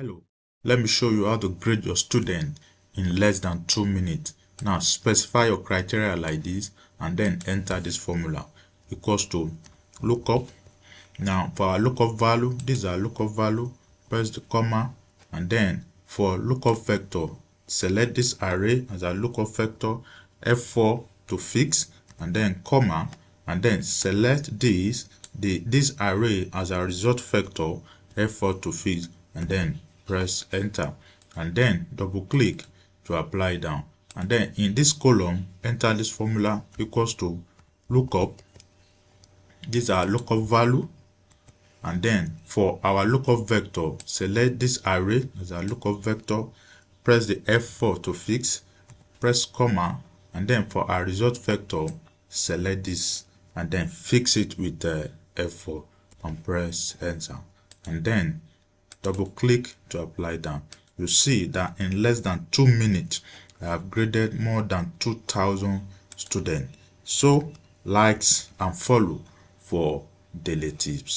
Hello, let me show you how to grade your student in less than 2 minutes. Now specify your criteria like this and then enter this formula equals to lookup. Now for our lookup value, these are lookup value, press the comma, and then for lookup vector, select this array as a lookup vector, F4 to fix, and then comma, and then select this array as a result vector, F4 to fix, and then press enter, and then double click to apply down, and then in this column enter this formula equals to lookup. These are lookup value, and then for our lookup vector, select this array as a lookup vector, press the F4 to fix, press comma, and then for our result vector, select this and then fix it with the F4 and press enter, and then double click to apply down. You see that in less than 2 minutes I have graded more than 2,000 students. So likes and follow for daily tips.